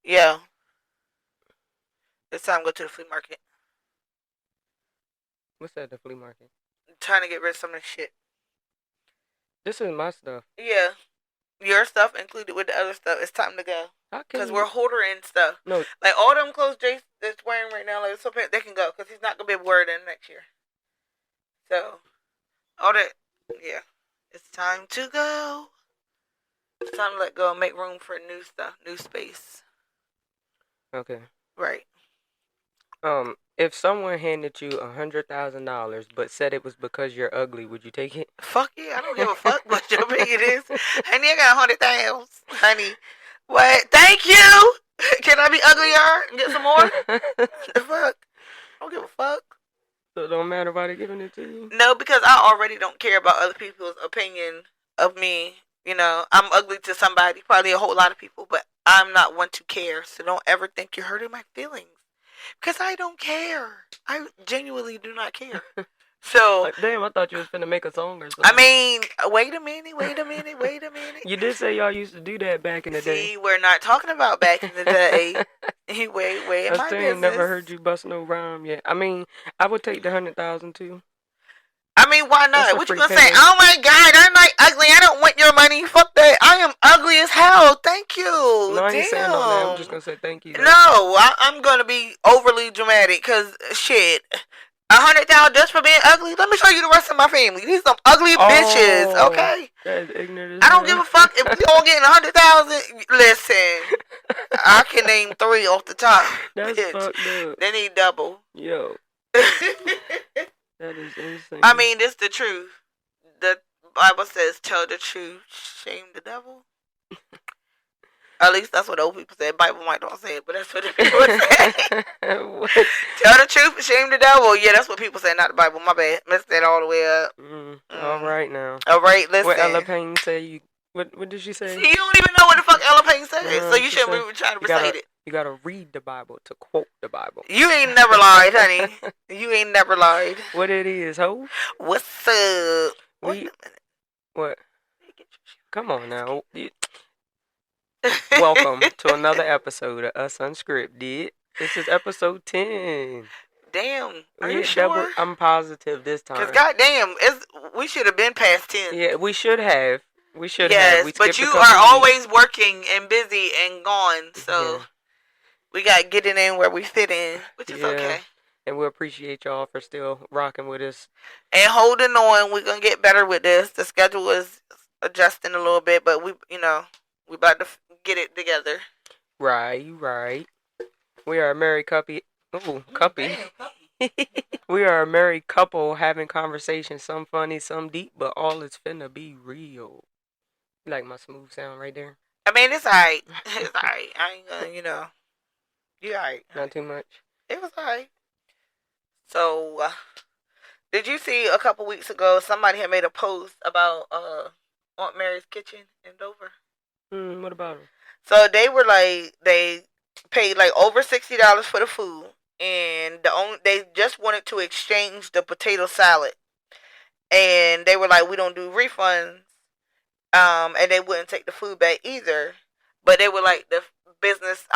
Yeah. It's time to go to the flea market. What's that, the flea market? I'm trying to get rid of some of this shit. This is my stuff. Yeah. Your stuff included with the other stuff. It's time to go. Because we're hoarding stuff. No. Like, all them clothes Jace is wearing right now, like, so they can go. Because he's not going to be able to wear it in next year. So, all that, yeah. It's time to go. It's time to let go and make room for new stuff, new space. Okay. Right. If someone handed you $100,000 but said it was because you're ugly, would you take it? Fuck yeah, I don't give a fuck what your big it is. Honey, I got 100,000. Honey, what? Thank you. Can I be uglier and get some more? The fuck? I don't give a fuck. So it don't matter about it giving it to you? No, because I already don't care about other people's opinion of me. You know, I'm ugly to somebody, probably a whole lot of people, but I'm not one to care. So don't ever think you're hurting my feelings. Because I don't care. I genuinely do not care. So, like, damn, I thought you was finna make a song or something. I mean, wait a minute. You did say y'all used to do that back in the day. See, we're not talking about back in the day. Wait, I still ain't never heard you bust no rhyme yet. I mean, I would take the 100,000 too. I mean, why not? What you gonna say? Oh my God, I'm like ugly. I don't want your money. Fuck that. I am ugly as hell. Thank you. No, I ain't saying all that. I'm just gonna say thank you. No, I'm gonna be overly dramatic because shit. 100,000 just for being ugly? Let me show you the rest of my family. These some ugly bitches, okay? That is ignorant. I don't give a fuck if we all getting 100,000. Listen, I can name 3 off the top. That's fucked up. They need double. Yo. That is insane. I mean, this the truth. The Bible says, tell the truth, shame the devil. At least that's what old people say. Bible might don't say it, but that's what the people say. Tell the truth, shame the devil. Yeah, that's what people say, not the Bible. My bad. Messed that all the way up. All right now. All right, listen. What Ella Payne say? You what did she say? See, you don't even know what the fuck Ella Payne says, so you shouldn't be trying to recite it. You gotta read the Bible to quote the Bible. You ain't never lied, honey. You ain't never lied. What it is, ho? What's up? Wait a minute. What? Come on now. Welcome to another episode of Us Unscripted. This is episode 10. Damn, are you sure? I'm positive this time. Because goddamn, we should have been past 10. Yeah, we should have. Yes, but you are always working and busy and gone, so we got to get it in where we fit in, which is okay. And we appreciate y'all for still rocking with us. And holding on, we're going to get better with this. The schedule is adjusting a little bit, but we about to get it together. Right. We are a married couple. Ooh, cuppy. We are a married couple having conversations, some funny, some deep, but all is finna be real. You like my smooth sound right there? I mean, it's alright. It's alright. I ain't gonna, you alright. Not too much. It was alright. So, did you see a couple weeks ago somebody had made a post about Aunt Mary's Kitchen in Dover? What about them? So they were like, they paid like over $60 for the food, and they just wanted to exchange the potato salad, and they were like, we don't do refunds, and they wouldn't take the food back either, but they were like, the business,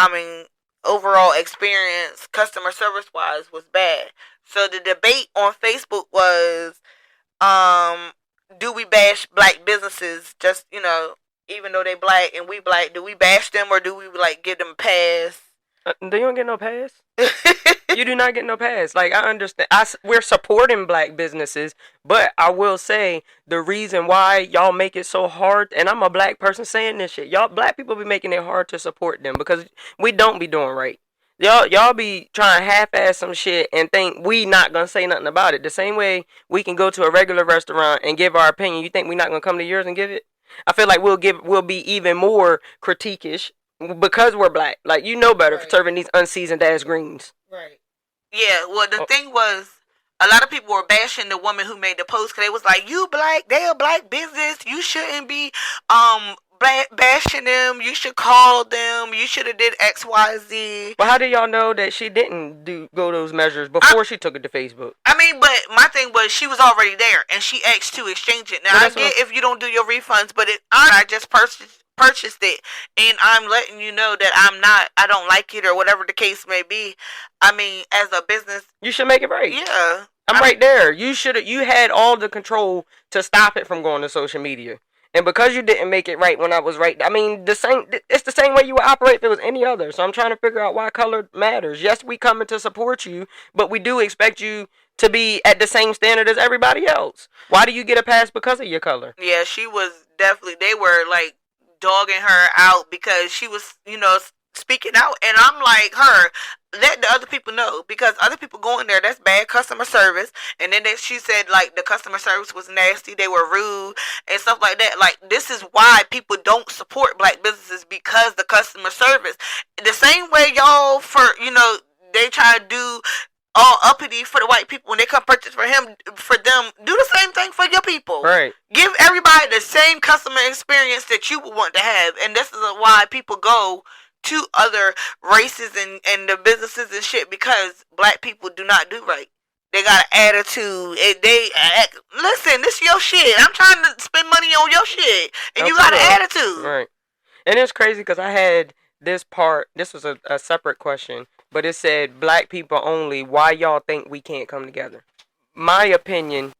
overall experience, customer service wise, was bad. So the debate on Facebook was, do we bash black businesses just, even though they black and we black, do we bash them or do we like give them a pass? They don't get no pass. You do not get no pass. Like, I understand. We're supporting black businesses, but I will say the reason why y'all make it so hard, and I'm a black person saying this shit, y'all black people be making it hard to support them because we don't be doing right. Y'all be trying to half-ass some shit and think we not gonna say nothing about it. The same way we can go to a regular restaurant and give our opinion. You think we not gonna come to yours and give it? I feel like we'll be even more critiquish because we're black. Like, you know better for serving these unseasoned ass greens. Right. Yeah, well, the thing was, a lot of people were bashing the woman who made the post because they was like, you black, they a black business, you shouldn't be bashing them. You should call them. You should have did XYZ. But how do y'all know that she didn't go those measures before she took it to Facebook? I mean, but my thing was she was already there, and she asked to exchange it. Now, I get if you don't do your refunds, but I just purchased it, and I'm letting you know that I don't like it, or whatever the case may be. I mean, as a business, you should make it right. Yeah. I'm right there. You had all the control to stop it from going to social media. And because you didn't make it right when I was right, I mean, it's the same way you would operate if it was any other. So I'm trying to figure out why color matters. Yes, we coming to support you, but we do expect you to be at the same standard as everybody else. Why do you get a pass because of your color? Yeah, she was definitely, they were like dogging her out because she was, speaking out. And I'm like, let the other people know, because other people go in there, that's bad customer service. And then she said, like, the customer service was nasty, they were rude and stuff like that. Like, this is why people don't support black businesses, because the customer service. The same way y'all they try to do all uppity for the white people when they come purchase for them, do the same thing for your people. Right. Give everybody the same customer experience that you would want to have. And this is why people go to other races and the businesses and shit, because black people do not do right. They got an attitude. Listen, this is your shit. I'm trying to spend money on your shit, and you got an attitude. Right. And it's crazy because I had this part. This was a separate question, but it said black people only. Why y'all think we can't come together? My opinion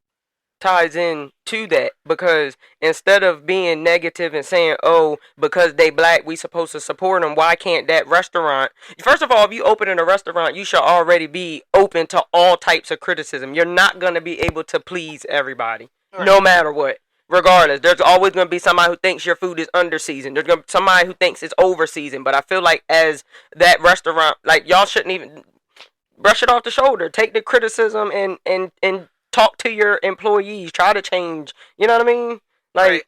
ties in to that, because instead of being negative and saying, oh, because they black, we supposed to support them, why can't that restaurant, first of all, if you open in a restaurant, you should already be open to all types of criticism. You're not going to be able to please everybody, right, no matter what. Regardless, there's always going to be somebody who thinks your food is under seasoned. There's going to be somebody who thinks it's over seasoned. But I feel like as that restaurant, like, y'all shouldn't even brush it off the shoulder. Take the criticism and talk to your employees. Try to change. You know what I mean? Like, right.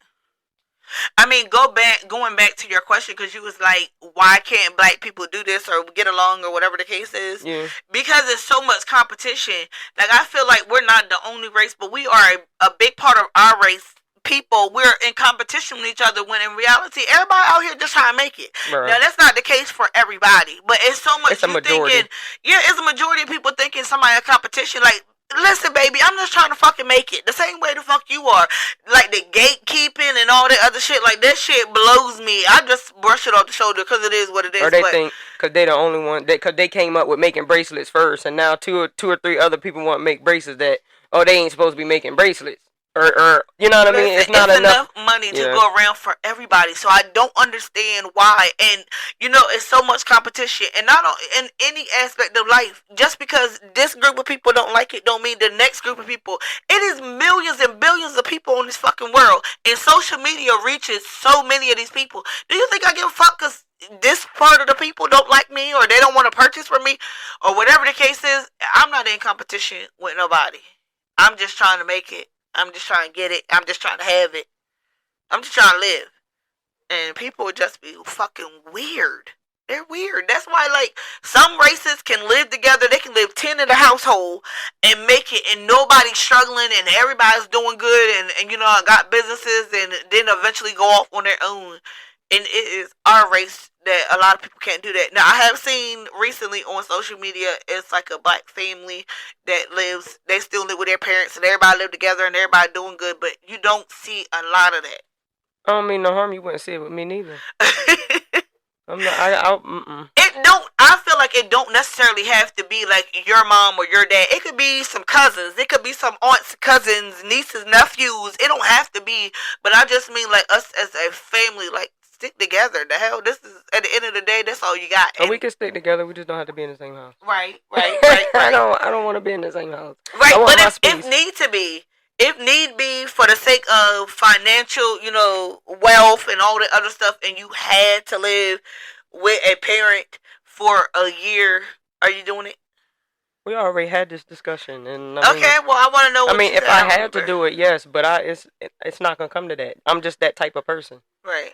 I mean, going back to your question, because you was like, why can't black people do this or get along or whatever the case is? Yeah. Because there's so much competition. Like, I feel like we're not the only race, but we are a big part of our race. People, we're in competition with each other, when in reality everybody out here just trying to make it. Right. Now, that's not the case for everybody, but it's so much. It's a majority. It's a majority of people thinking somebody in competition. Like, listen, baby, I'm just trying to fucking make it the same way the fuck you are. Like, the gatekeeping and all that other shit, like, that shit blows me. I just brush it off the shoulder because it is what it is. Or they think because they the only one, because they came up with making bracelets first, and now two or three other people want to make bracelets that, oh, they ain't supposed to be making bracelets. Or you know what I mean? It's not enough money to go around for everybody. So I don't understand why. And it's so much competition, and not in any aspect of life. Just because this group of people don't like it, don't mean the next group of people. It is millions and billions of people on this fucking world, and social media reaches so many of these people. Do you think I give a fuck because this part of the people don't like me, or they don't want to purchase from me, or whatever the case is? I'm not in competition with nobody. I'm just trying to make it. I'm just trying to get it. I'm just trying to have it. I'm just trying to live. And people would just be fucking weird. They're weird. That's why, like, some races can live together. They can live 10 in a household and make it, and nobody's struggling, and everybody's doing good, and got businesses, and then eventually go off on their own. And it is our race that a lot of people can't do that. Now, I have seen recently on social media, it's like a black family that they still live with their parents, and everybody live together, and everybody doing good, but you don't see a lot of that. I don't mean no harm. You wouldn't see it with me neither. I'm not. I feel like it don't necessarily have to be like your mom or your dad. It could be some cousins. It could be some aunts, cousins, nieces, nephews. It don't have to be. But I just mean like us as a family, like, stick together. The hell, this is, at the end of the day, that's all you got. And we can stick together. We just don't have to be in the same house. Right. I don't want to be in the same house. Right, but if need be, for the sake of financial, wealth and all the other stuff, and you had to live with a parent for a year, are you doing it? We already had this discussion, and okay. Well, I want to know. If I had to do it, yes, but it's not gonna come to that. I'm just that type of person. Right.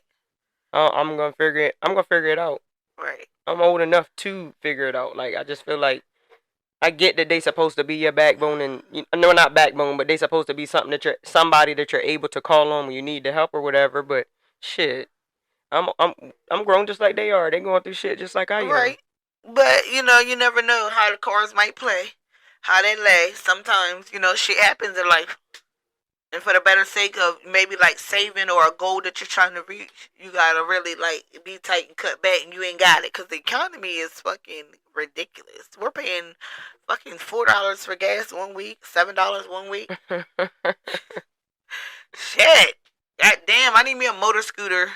I'm gonna figure it out. Right. I'm old enough to figure it out. Like, I just feel like I get that they supposed to be your backbone, and no, not backbone, but they supposed to be somebody that you're able to call on when you need the help or whatever. But shit, I'm grown just like they are. They going through shit just like I am. Right. But, you know, you never know how the cards might play, how they lay. Sometimes, you know, shit happens in life. And for the better sake of maybe like saving or a goal that you're trying to reach, you gotta really like be tight and cut back, and you ain't got it because the economy is fucking ridiculous. We're paying fucking $4 for gas 1 week, $7 1 week. Shit. God damn, I need me a motor scooter.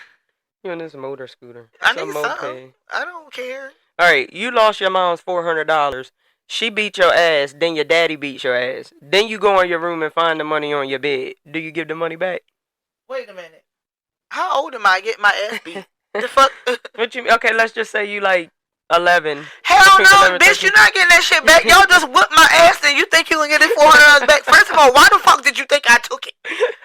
You and this motor scooter. I need something. I don't care. All right, you lost your mom's $400. She beat your ass, then your daddy beats your ass. Then you go in your room and find the money on your bed. Do you give the money back? Wait a minute. How old am I getting my ass beat? The fuck? What you? Okay, let's just say you like 11. Hell no, bitch, you're not getting that shit back. Y'all just whipped my ass and you think you gonna get this $400 back. First of all, why the fuck did you think I took it?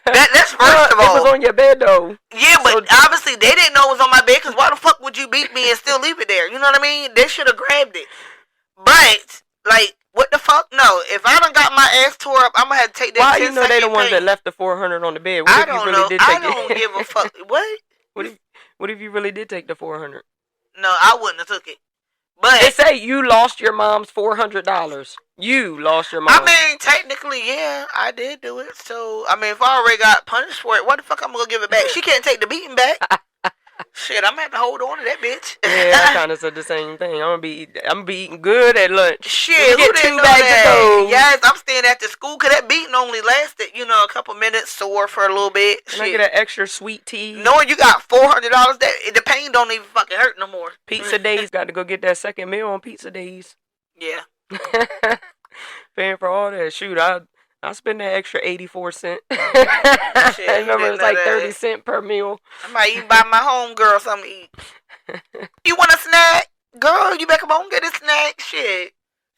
That's first of all. It was on your bed though. Yeah, but so, obviously they didn't know it was on my bed, because why the fuck would you beat me and still leave it there? You know what I mean? They should have grabbed it. But, like, what the fuck? No, if I done got my ass tore up, I'm gonna have to take that. Why you know they the ones that left the $400 on the bed? What I if don't you really know. Did take I don't give a fuck. What? What if you really did take the $400? No, I wouldn't have took it. But they say you lost your mom's $400. You lost your mom. I mean, technically, yeah, I did do it. So, I mean, if I already got punished for it, what the fuck I'm gonna give it back? She can't take the beating back. Shit, I'm gonna have to hold on to that bitch. Yeah, I kind of said the same thing. I'm gonna be eating good at lunch. Shit, who didn't know that? Yes, I'm staying at the school because that beating only lasted, you know, a couple minutes, sore for a little bit. Can I get an extra sweet tea? Knowing you got $400, that the pain don't even fucking hurt no more. Pizza days, got to go get that second meal on pizza days. Yeah. Paying for all that. Shoot, I spend that extra 84 cents. I remember it was like 30 cents per meal. I might even buy my homegirl something to eat. You want a snack? Girl, you better come on get a snack. Shit.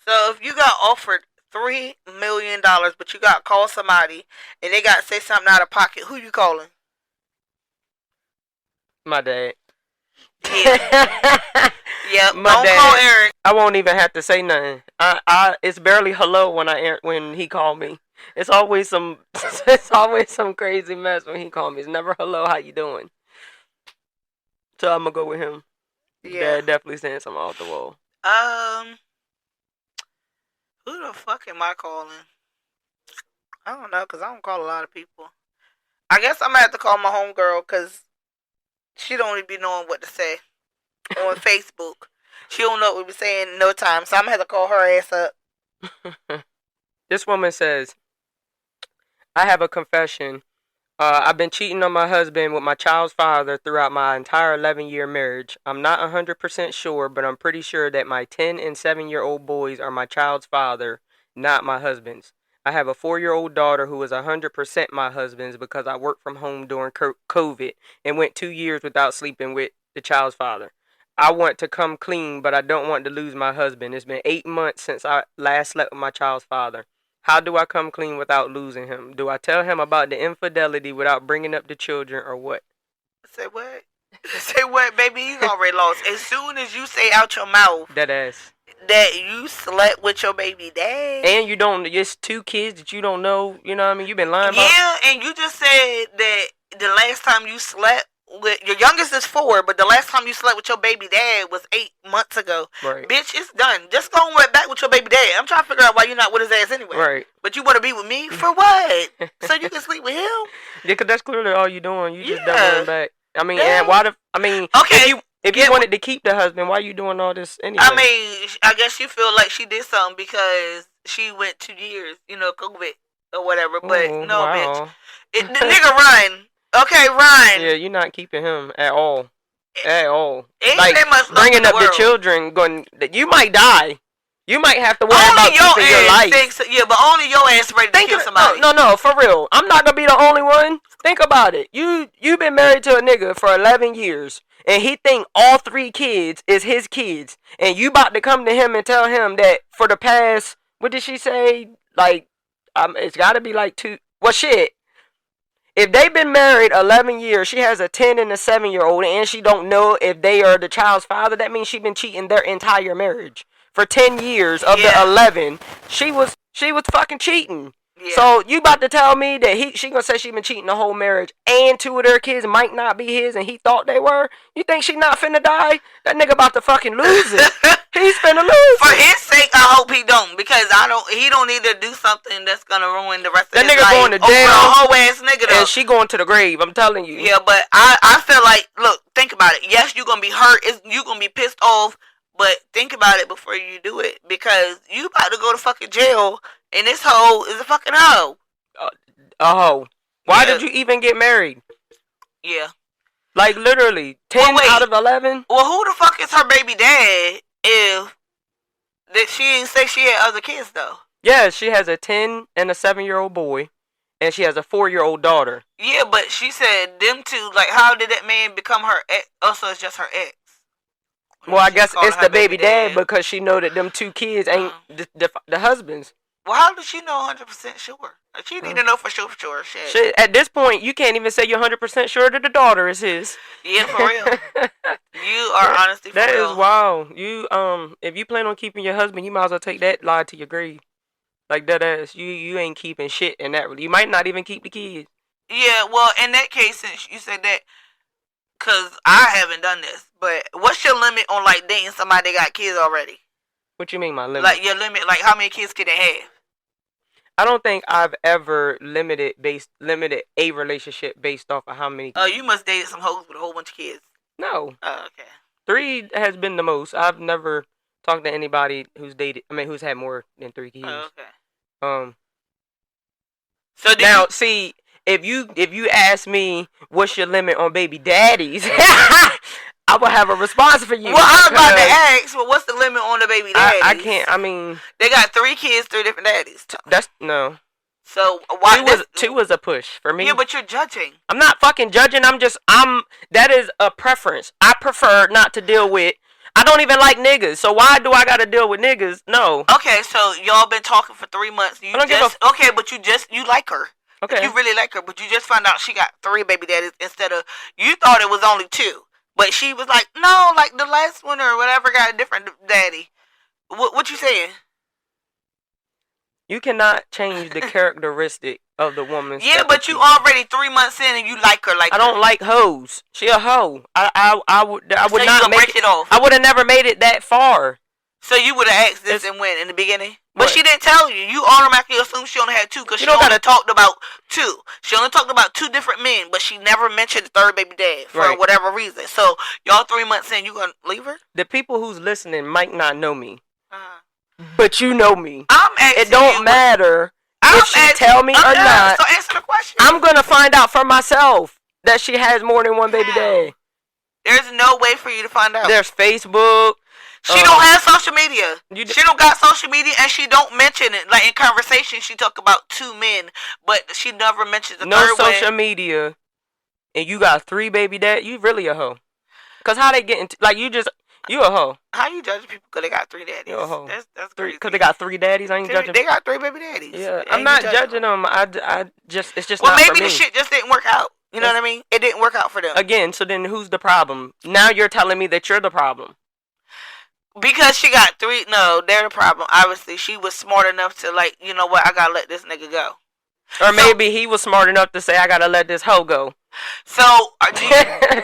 So if you got offered $3 million, but you got to call somebody and they got to say something out of pocket, who you calling? My dad. Yeah. Yep. My don't dad. Call Eric. I won't even have to say nothing. It's barely hello when he called me. It's always some crazy mess when he called me. It's never hello, how you doing? So I'm gonna go with him. Yeah. Dad definitely saying something off the wall. Who the fuck am I calling? I don't know, because I don't call a lot of people. I guess I'm gonna have to call my homegirl, because she don't even be knowing what to say on Facebook. She don't know what we be saying in no time, so I'm gonna have to call her ass up. This woman says, I have a confession. I've been cheating on my husband with my child's father throughout my entire 11-year marriage. I'm not 100% sure, but I'm pretty sure that my 10 and 7-year-old boys are my child's father, not my husband's. I have a 4-year-old daughter who is 100% my husband's because I worked from home during COVID and went 2 years without sleeping with the child's father. I want to come clean, but I don't want to lose my husband. It's been 8 months since I last slept with my child's father. How do I come clean without losing him? Do I tell him about the infidelity without bringing up the children, or what? Say what? Say what, baby? You already lost. As soon as you say out your mouth that that you slept with your baby dad, and you don't, it's 2 kids that you don't know. You know what I mean? You've been lying about. Yeah, and you just said that the last time you slept with your youngest is 4, but the last time you slept with your baby dad was 8 months ago. Right. Bitch, it's done. Just go and back with your baby dad. I'm trying to figure out why you're not with his ass anyway. Right. But you want to be with me for what? So you can sleep with him? Yeah, because that's clearly all you're doing. You just doubling back. I mean, and why the? I mean, okay. If you wanted to keep the husband, why are you doing all this anyway? I mean, I guess you feel like she did something because she went 2 years, you know, COVID or whatever. But no, wow. Bitch. The nigga run. Okay, Ryan. Yeah, you're not keeping him at all. At all. Ain't like, bringing up the children, going, you might die. You might have to worry about keeping your life. Yeah, but only your ass ready to kill somebody. No, for real. I'm not going to be the only one. Think about it. You've been married to a nigga for 11 years, and he think all 3 kids is his kids, and you about to come to him and tell him that for the past, what did she say? Like, it's got to be like 2. Well, shit. If they've been married 11 years, she has a 10 and a 7-year-old, and she don't know if they are the child's father, that means she's been cheating their entire marriage. For 10 years of the 11, she was fucking cheating. Yeah. So you about to tell me that she gonna say she been cheating the whole marriage and 2 of their kids might not be his and he thought they were? You think she not finna die? That nigga about to fucking lose it. He's finna lose For it. his sake, I hope he don't, because he don't need to do something that's gonna ruin the rest of that his nigga life. going to jail. A whole ass nigga though. And she going to the grave, I'm telling you. Yeah, but I feel like, look, think about it. Yes, you gonna be hurt, you gonna be pissed off, but think about it before you do it, because you about to go to fucking jail, and this hoe is a fucking hoe. A hoe. Why did you even get married? Yeah. Like, literally, 10 out of 11? Well, who the fuck is her baby dad if that she didn't say she had other kids, though? Yeah, she has a 10 and a 7-year-old boy, and she has a 4-year-old daughter. Yeah, but she said them two, like, how did that man become her ex? Also, it's just her ex. Well, I guess it's the baby dad because she know that them 2 kids ain't the husbands. Well, how does she know 100% sure? She need to know for sure. Shit, at this point, you can't even say you're 100% sure that the daughter is his. Yeah, for real. You are honestly for real. That is wild. You if you plan on keeping your husband, you might as well take that lie to your grave. Like that ass. You ain't keeping shit in that. You might not even keep the kids. Yeah, well, in that case, since you said that, because I haven't done this, but what's your limit on, like, dating somebody that got kids already? What you mean, my limit? Like, your limit, like, how many kids can they have? I don't think I've ever limited a relationship based off of how many. Oh, you must date some hoes with a whole bunch of kids. No. Oh, okay. 3 has been the most. I've never talked to anybody who's who's had more than 3 kids. Oh, okay. So now, see, if you ask me what's your limit on baby daddies, I will have a response for you. Well, I was about to ask, well, what's the limit on the baby daddies? I can't. I mean, they got 3 kids, 3 different daddies. That's no. So why 2 was a push for me. Yeah, but you're judging. I'm not fucking judging. That is a preference. I prefer not to deal with. I don't even like niggas, so why do I gotta deal with niggas? No. Okay, so y'all been talking for 3 months. Okay, but you like her. Okay. You really like her, but you just found out she got 3 baby daddies instead of, you thought it was only 2. But she was like, no, like the last one or whatever got a different daddy. What you saying? You cannot change the characteristic of the woman. Yeah, but you already 3 months in and you like her. Like, I don't like hoes. She a hoe. I would so not make it off. I would have never made it that far. So you would have asked this and when in the beginning? But she didn't tell you. You automatically assumed she only had 2 because she only talked about 2. She only talked about 2 different men, but she never mentioned the 3rd baby dad for whatever reason. So y'all 3 months in, you gonna leave her? The people who's listening might not know me, but you know me. I'm asking it don't matter if she tell me or not. So answer the question. I'm gonna find out for myself that she has more than 1 baby dad. There's no way for you to find out. There's Facebook. She don't have social media. She don't got social media, and she don't mention it. Like in conversation, she talk about 2 men, but she never mentions the 3rd one. No social media, and you got 3 baby dad. You really a hoe. Cause how they get into you a hoe. How you judging people because they got 3 daddies? You a hoe. That's crazy. Because they got 3 daddies. I ain't judging. They got 3 baby daddies. Yeah, I'm not judging them. It's just well, not maybe for me. the shit just didn't work out. You know what I mean? It didn't work out for them. Again, so then who's the problem? Now you're telling me that you're the problem. Because she got 3, no, they're the problem. Obviously, she was smart enough to, like, you know what, I gotta let this nigga go. Or maybe he was smart enough to say, I gotta let this hoe go. So,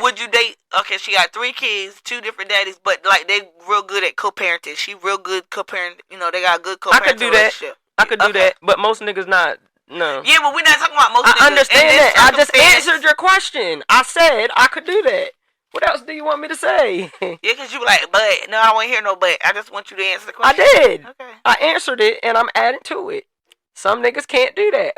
would you date, okay, she got 3 kids, 2 different daddies, but, like, they real good at co-parenting. She real good co-parenting, you know, they got a good co-parenting relationship. I could do that, but most niggas not, no. Yeah, but we're not talking about most niggas. I understand that. I just answered your question. I said I could do that. What else do you want me to say? Yeah, because you were like, but. No, I don't want to hear no but. I just want you to answer the question. I did. Okay. I answered it, and I'm adding to it. Some niggas can't do that.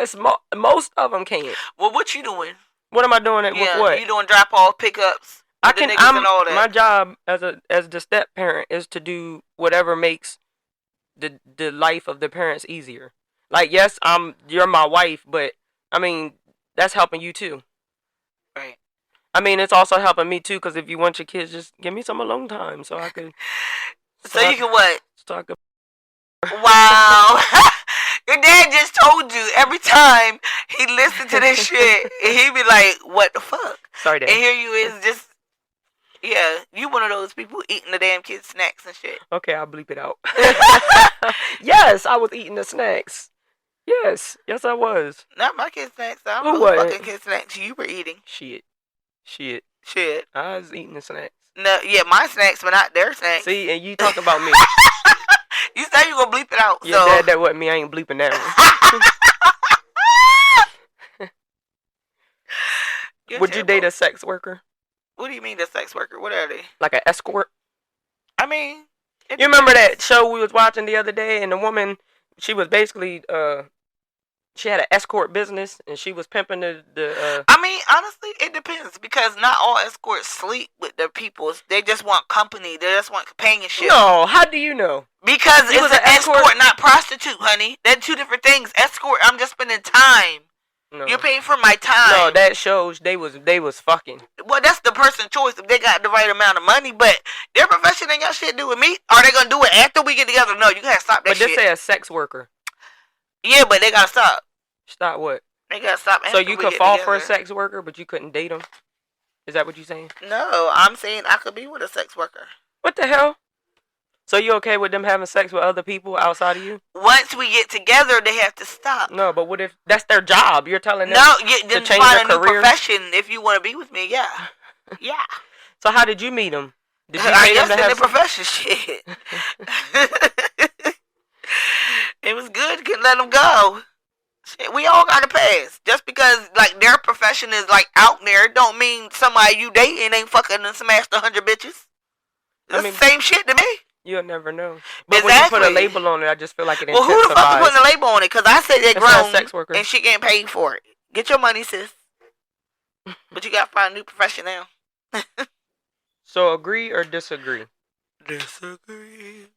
Most of them can't. Well, what you doing? What am I doing with what? You doing drop-off, pickups, and all that. My job as the step parent is to do whatever makes the life of the parents easier. Like, yes, you're my wife, but, I mean, that's helping you, too. Right. I mean, it's also helping me, too, because if you want your kids, just give me some alone time so I could... So you can what? Talk about... Wow. Your dad just told you every time he listened to this shit, and he be like, what the fuck? Sorry, Dad. And here you is just... Yeah, you one of those people eating the damn kids' snacks and shit. Okay, I'll bleep it out. Yes, I was eating the snacks. Yes, I was. Not my kids' snacks. I Who don't know who wasn't? fucking kids' snacks you were eating. Shit. I was eating the snacks. No, yeah, my snacks, but not their snacks. See, and you talk about me. You said you gonna bleep it out. Yeah, so. that wasn't me. I ain't bleeping that one. Would you date a sex worker? What do you mean, a sex worker? What are they? Like an escort? I mean, you remember that show we was watching the other day, and the woman, she was basically she had an escort business, and she was pimping the. I mean, honestly, it depends, because not all escorts sleep with their people. They just want company. They just want companionship. No, how do you know? Because it was an escort, not prostitute, honey. They're two different things. Escort, I'm just spending time. No. You're paying for my time. No, that shows they was fucking. Well, that's the person's choice if they got the right amount of money, but their profession ain't got shit to do with me. Are they gonna do it after we get together? No, you gotta stop that shit. But they say a sex worker. Yeah, but they gotta stop. Stop what? They gotta stop after so you could fall for a sex worker, but you couldn't date them? Is that what you're saying? No, I'm saying I could be with a sex worker. What the hell? So you okay with them having sex with other people outside of you? Once we get together, they have to stop. No, but what if that's their job? You're telling them to change their career? New profession if you want to be with me, yeah. Yeah. So how did you meet them? Did you meet them to have the profession shit? It was good. Could let them go. Shit, we all got to pass. Just because like their profession is like out there, don't mean somebody you dating ain't fucking and smashed 100 bitches. It's the same shit to me. You'll never know. But when you put a label on it, I just feel like it intensifies. Well, who the fuck is putting a label on it? Because I say they're grown sex worker. And she getting paid for it. Get your money, sis. But you got to find a new profession now. So agree or disagree? Disagree.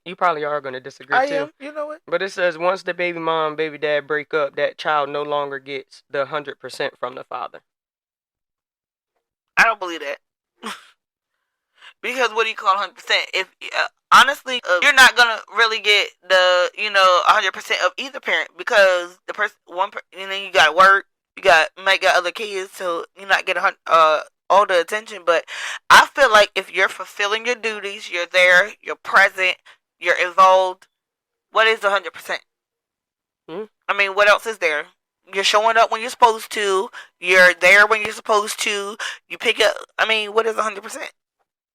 You probably are going to disagree I too. am. You know what? But it says once the baby mom, baby dad break up, that child no longer gets the 100% from the father. I don't believe that. Because what do you call 100%? If honestly, you're not gonna really get the 100% of either parent, because the person you got work, you might got other kids, so you're not getting all the attention. But I feel like if you're fulfilling your duties, you're there, you're present, you're involved. What is 100%? I mean, what else is there? You're showing up when you're supposed to. You're there when you're supposed to. You pick up. I mean, what is 100%?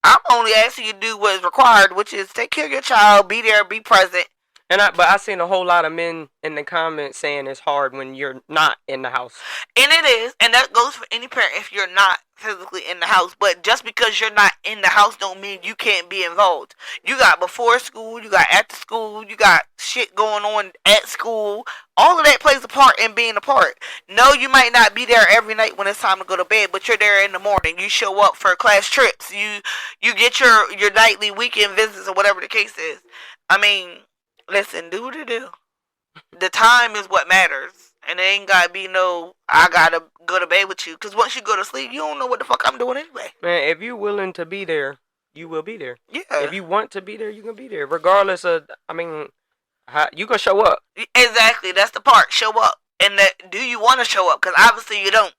I'm only asking you to do what is required, which is take care of your child, be there, be present. But I seen a whole lot of men in the comments saying it's hard when you're not in the house. And it is, and that goes for any parent if you're not physically in the house. But just because you're not in the house don't mean you can't be involved. You got before school, you got after school, you got shit going on at school. All of that plays a part in being a part. No, you might not be there every night when it's time to go to bed, but you're there in the morning. You show up for class trips. You get your nightly weekend visits or whatever the case is. I mean, listen, do what you do. The time is what matters. And it ain't gotta be I gotta go to bed with you. Because once you go to sleep, you don't know what the fuck I'm doing anyway. Man, if you're willing to be there, you will be there. Yeah. If you want to be there, you can be there. Regardless of, you can show up. Exactly. That's the part. Show up. And do you want to show up? Because obviously you don't.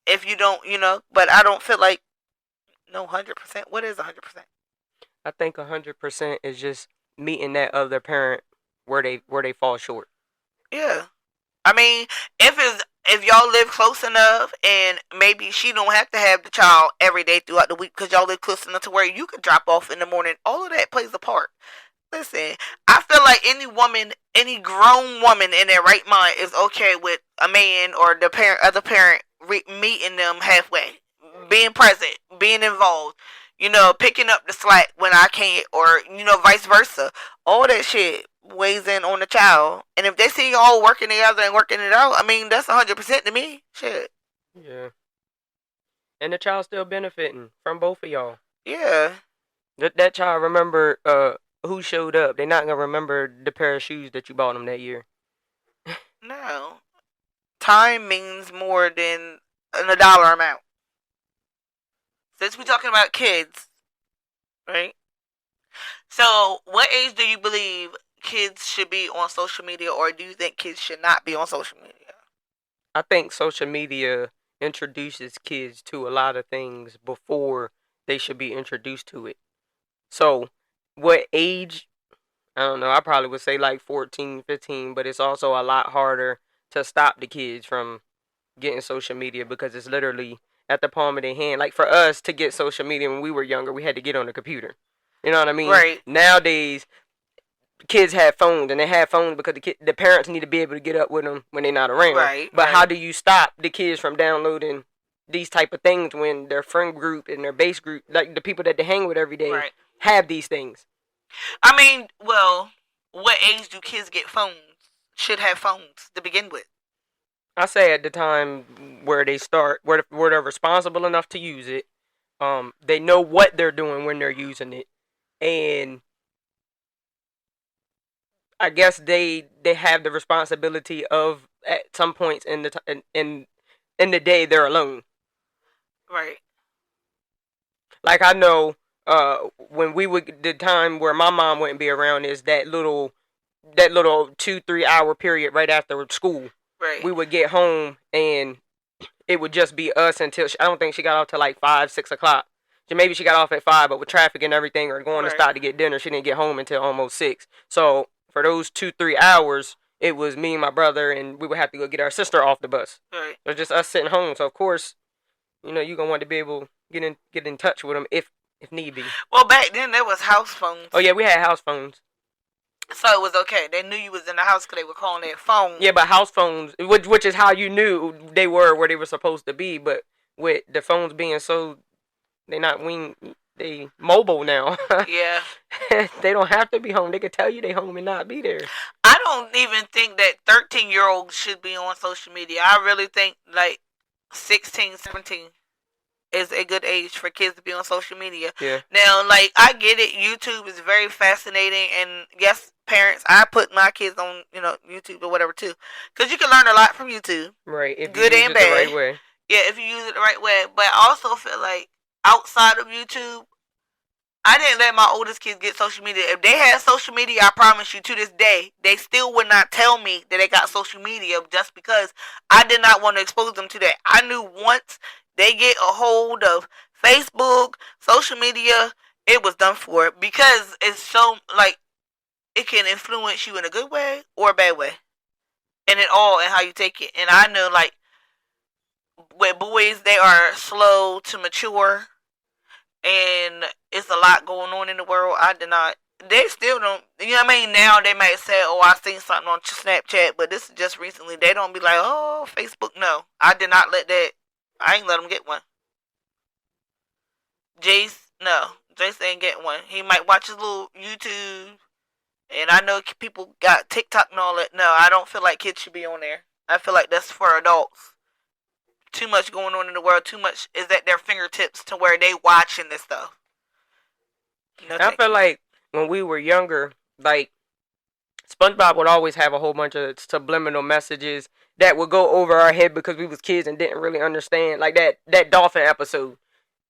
If you don't, But I don't feel like, 100%. What is 100%? I think 100% is just meeting that other parent where they fall short. Yeah. I mean, if y'all live close enough, and maybe she don't have to have the child every day throughout the week because y'all live close enough to where you could drop off in the morning, all of that plays a part. Listen, I feel like any grown woman in their right mind is okay with a man or the other parent meeting them halfway, being present, being involved, picking up the slack when I can't, or vice versa. All that shit weighs in on the child, and if they see y'all working together and working it out, I mean, that's 100% to me. Shit. Yeah. And the child's still benefiting from both of y'all. Yeah. That child remember who showed up. They're not gonna remember the pair of shoes that you bought them that year. No. Time means more than a dollar amount. Since we're talking about kids, right? So, what age do you believe kids should be on social media, or do you think kids should not be on social media? I think social media introduces kids to a lot of things before they should be introduced to it. So, what age? I don't know. I probably would say like 14, 15, but it's also a lot harder to stop the kids from getting social media because it's literally at the palm of their hand. Like for us to get social media when we were younger, we had to get on the computer. You know what I mean? Right. Nowadays, kids have phones, and they have phones because the parents need to be able to get up with them when they're not around. Right. But how do you stop the kids from downloading these type of things when their friend group and their base group, like the people that they hang with every day, have these things? I mean, well, what age do kids get phones? Should have phones to begin with. I say at the time where they start, where they're responsible enough to use it, they know what they're doing when they're using it, and I guess they have the responsibility of at some points in the day they're alone. Right. Like I know, when we would the time where my mom wouldn't be around is that little 2-3 hour period right after school. Right. We would get home and it would just be us until I don't think she got off till like 5-6 o'clock. So maybe she got off at 5, but with traffic and everything or going to stop to get dinner, she didn't get home until almost 6. So for those 2-3 hours, it was me and my brother, and we would have to go get our sister off the bus. Right. It was just us sitting home. So of course, you're gonna want to be able to get in touch with them if need be. Well, back then there was house phones. Oh yeah, we had house phones. So it was okay. They knew you was in the house because they were calling their phone. Yeah, but house phones, which is how you knew they were where they were supposed to be. But with the phones being so, they mobile now. Yeah. They don't have to be home. They could tell you they home and not be there. I don't even think that 13-year-olds should be on social media. I really think like 16, 17 is a good age for kids to be on social media. Yeah. Now, like, I get it. YouTube is very fascinating. And yes, parents, I put my kids on, YouTube or whatever too. Because you can learn a lot from YouTube. Right. If good you use and it bad. the right way. Yeah, if you use it the right way. But I also feel like outside of YouTube, I didn't let my oldest kids get social media. If they had social media, I promise you, to this day, they still would not tell me that they got social media just because I did not want to expose them to that. I knew once they get a hold of Facebook, social media, it was done for because it's so, like, it can influence you in a good way or a bad way. And it all in how you take it. And I know, like, with boys, they are slow to mature. And it's a lot going on in the world. They still don't, you know what I mean? Now they might say, oh, I seen something on Snapchat, but this is just recently. They don't be like, oh, Facebook. No, I did not let that. I ain't let him get one. Jace ain't getting one. He might watch his little YouTube. And I know people got TikTok and all that. No, I don't feel like kids should be on there. I feel like that's for adults. Too much going on in the world. Too much is at their fingertips to where they watching this stuff. I feel like when we were younger, like, SpongeBob would always have a whole bunch of subliminal messages that would go over our head because we was kids and didn't really understand. Like that dolphin episode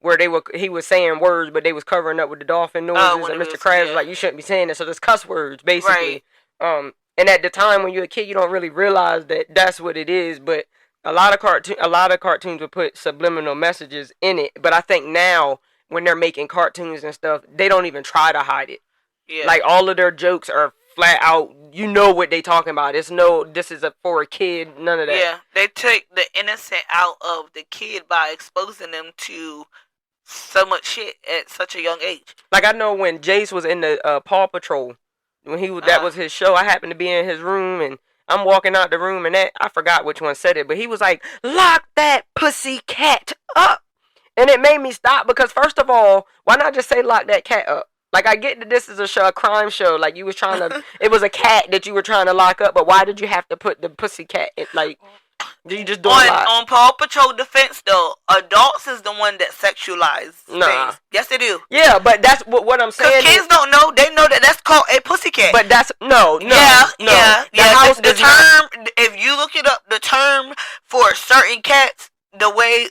where he was saying words, but they was covering up with the dolphin noises, and Mr. Krabs was like, you shouldn't be saying this. So there's cuss words, basically. Right. And at the time when you're a kid, you don't really realize that that's what it is, but a lot of cartoons would put subliminal messages in it. But I think now when they're making cartoons and stuff, they don't even try to hide it. Yeah. Like all of their jokes are flat out. You know what they talking about. This is for a kid. None of that. Yeah, they take the innocent out of the kid by exposing them to so much shit at such a young age. Like I know when Jace was in the Paw Patrol, when that was his show. I happened to be in his room and I'm walking out the room and I forgot which one said it, but he was like, "Lock that pussy cat up," and it made me stop because first of all, why not just say lock that cat up? Like I get that this is a crime show. Like you was trying to, it was a cat that you were trying to lock up, but why did you have to put the pussy cat? You just do on Paw Patrol defense though, adults is the one that sexualize things. Yes, they do. Yeah, but that's what I'm saying. Because kids don't know. They know that that's called a pussycat. But that's no. Yeah. The term, if you look it up, the term for certain cats, the way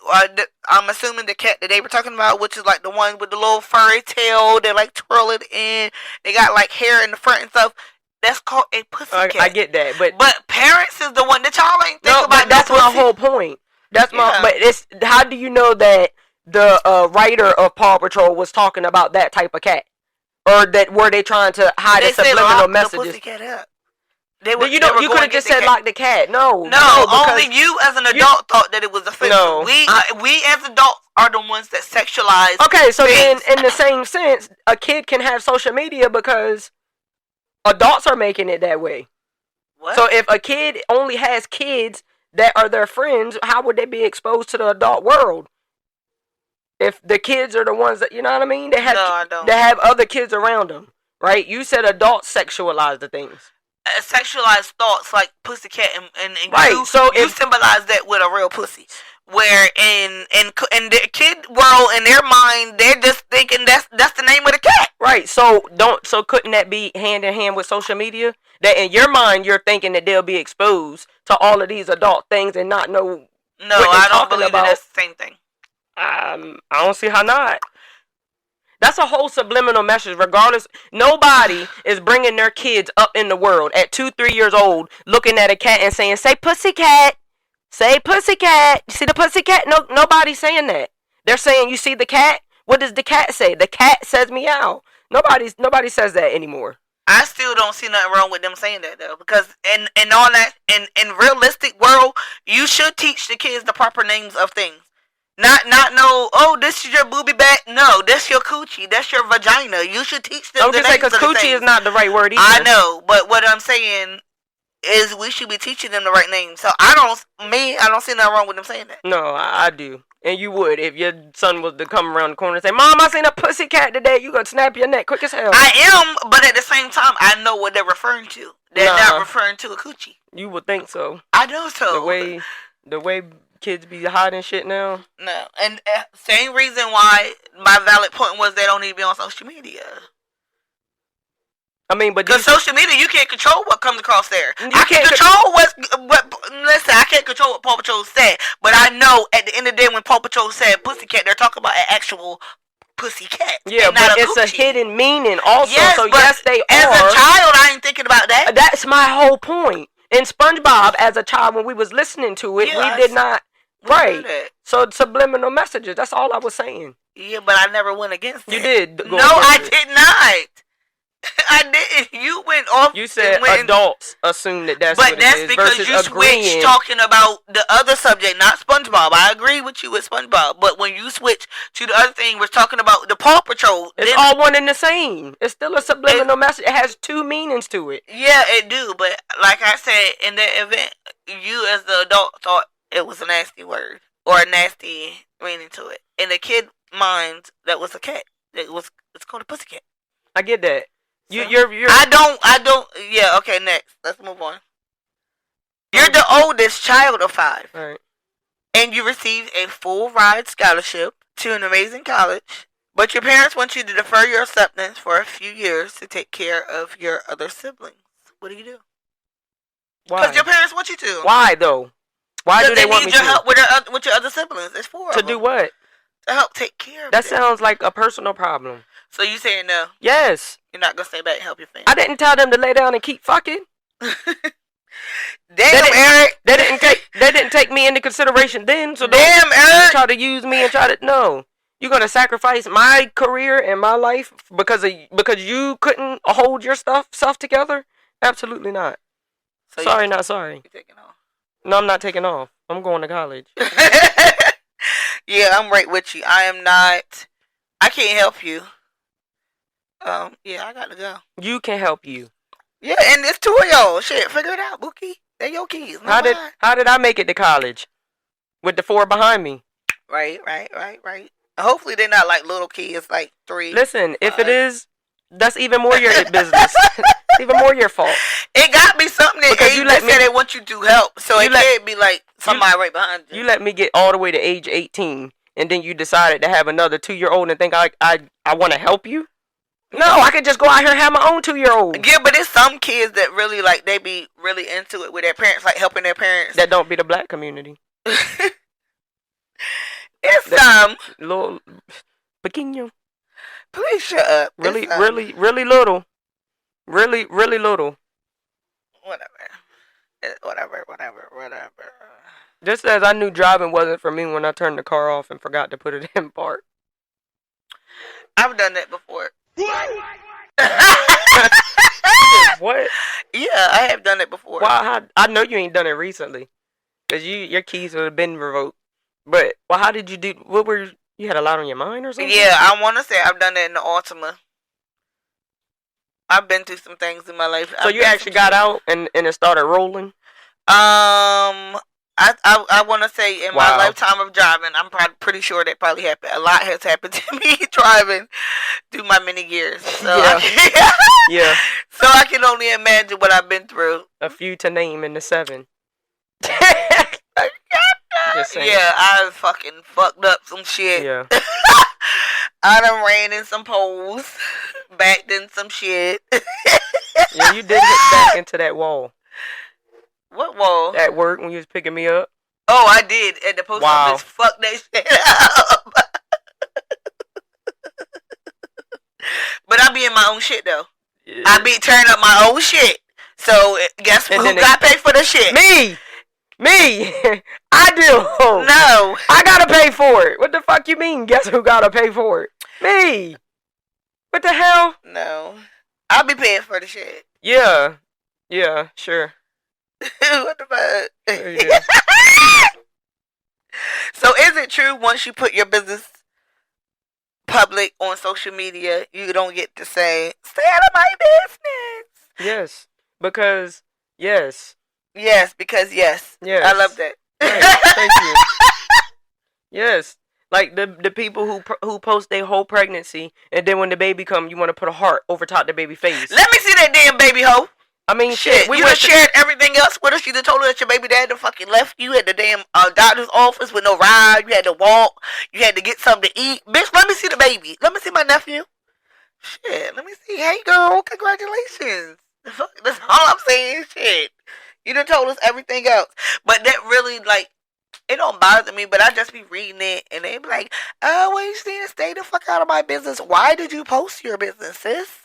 I'm assuming the cat that they were talking about, which is like the one with the little furry tail, they like twirl it in. They got like hair in the front and stuff. That's called a pussycat. I get that, but parents is the one that y'all ain't think about. That's my whole point. But it's how do you know that the writer of Paw Patrol was talking about that type of cat? or that were they trying to hide the subliminal messages? The pussycat up. You could have just said lock the cat. No, only you as an adult thought that it was offensive. No, we as adults are the ones that sexualize. Okay, so then in the same sense, a kid can have social media because adults are making it that way. What? So if a kid only has kids that are their friends, how would they be exposed to the adult world? If the kids are the ones that, you know what I mean? They have other kids around them, right? You said adults sexualize the things. Sexualized thoughts like pussycat and right. you symbolize that with a real pussy. Where in the kid world, in their mind, they're just thinking that's the name of the cat. Right. So couldn't that be hand in hand with social media? That in your mind you're thinking that they'll be exposed to all of these adult things and not know. No, I don't believe that that's the same thing. I don't see how not. That's a whole subliminal message. Regardless, nobody is bringing their kids up in the world at 2-3 years old, looking at a cat and saying, "Say pussycat, say pussycat." You see the pussycat? No, nobody's saying that. They're saying, "You see the cat? What does the cat say? The cat says meow." Nobody says that anymore. I still don't see nothing wrong with them saying that though, because in all that in realistic world, you should teach the kids the proper names of things. Not no. Oh, this is your booby back. No, that's your coochie. That's your vagina. You should teach them. Don't just say because coochie is not the right word either. I know, but what I'm saying is we should be teaching them the right name. So I don't see nothing wrong with them saying that. No, I do, and you would if your son was to come around the corner and say, "Mom, I seen a pussycat today." You gonna snap your neck quick as hell. I am, but at the same time, I know what they're referring to. They're not referring to a coochie. You would think so. I know so. The way kids be hiding shit now. No, and same reason why my valid point was they don't need to be on social media. I mean, but because social media, you can't control what comes across there. I can't control listen, I can't control what Paw Patrol said, but I know at the end of the day when Paw Patrol said pussycat, they're talking about an actual pussycat. Yeah, but it's a hidden meaning also. Yes, so yes, they are. As a child, I ain't thinking about that. That's my whole point. In SpongeBob, as a child, when we was listening to it, we did not. Right. So subliminal messages. That's all I was saying. Yeah, but I never went against it. You did. No, I did not. I didn't. You went off. You said adults assume that that's what it is. But that's because you switched talking about the other subject, not SpongeBob. I agree with you with SpongeBob. But when you switch to the other thing, we're talking about the Paw Patrol. It's all one and the same. It's still a subliminal message. It has two meanings to it. Yeah, it do. But like I said, in the event, you as the adult thought it was a nasty word or a nasty meaning to it. In the kid mind, that was a cat. It's called a pussycat. I get that. So, I don't. Yeah. Okay. Next, let's move on. You're the oldest child of 5, right? And you received a full ride scholarship to an amazing college, but your parents want you to defer your acceptance for a few years to take care of your other siblings. What do you do? Why? Because your parents want you to. Why though? Why do they want me to? Need your help with your other siblings. It's 4 of them. To do what? To help take care of them. That sounds like a personal problem. So you saying no? Yes. You're not gonna stay back and help your family. I didn't tell them to lay down and keep fucking. Damn, Eric. They didn't take me into consideration then. So damn, Eric. Try to use me and try to no. You're gonna sacrifice my career and my life because you couldn't hold your stuff together? Absolutely not. So sorry, not sorry. You taking off? No, I'm not taking off. I'm going to college. Yeah, I'm right with you. I am not. I can't help you. Yeah, I got to go. You can help you. Yeah, and it's 2 of y'all. Shit, figure it out, Bookie. They're your kids. How did I make it to college? With the 4 behind me. Right. Hopefully they're not like little kids, like 3. Listen, if it is, that's even more your business. It's even more your fault. It got to be something that you said they want you to help, so it can't be like somebody right behind you. You let me get all the way to age 18, and then you decided to have another 2-year-old and think I want to help you? No, I could just go out here and have my own 2-year-old. Yeah, but it's some kids that really like they be really into it with their parents, like helping their parents. That don't be the black community. It's some little pequeño. Please shut up. Really little. Really little. Whatever. Just as I knew driving wasn't for me when I turned the car off and forgot to put it in park. I've done that before. Yeah, I have done it before. Well, I know you ain't done it recently, cause your keys would have been revoked. But how did you do? What were you had a lot on your mind or something? Yeah, I want to say I've done it in the Altima. I've been through some things in my life. So you actually got out and it started rolling? I want to say in my lifetime of driving, I'm pretty sure that probably happened. A lot has happened to me driving through my many years. So yeah. So I can only imagine what I've been through. A few to name in the 7. Yeah, I fucking fucked up some shit. Yeah. I done ran in some poles, backed in some shit. Yeah, you did hit back into that wall. What wall? At work when you was picking me up. Oh, I did. At the post office. Fuck that shit up. But I be in my own shit, though. Yeah. I be turning up my own shit. So, guess who got paid for the shit? Me! I do. No. I gotta pay for it. What the fuck you mean? Guess who gotta pay for it? Me. What the hell? No. I'll be paying for the shit. Yeah. Yeah, sure. What the fuck? Yeah. So is it true once you put your business public on social media, you don't get to say, stay out of my business? Yes. Because, yes. Yes, because yes. Yes. I love that. Right. Thank you. Yes. Like the people who post their whole pregnancy, and then when the baby come, you want to put a heart over top the baby face. Let me see that damn baby hoe. I mean, shit. You done shared everything else with us. You done told her that your baby dad done fucking left you at the damn doctor's office with no ride. You had to walk. You had to get something to eat. Bitch, let me see the baby. Let me see my nephew. Shit, let me see. Hey, girl, congratulations. That's all I'm saying. Shit. You done told us everything else. But that really, like, it don't bother me, but I just be reading it, and they be like, oh, well, you need to stay the fuck out of my business. Why did you post your business, sis?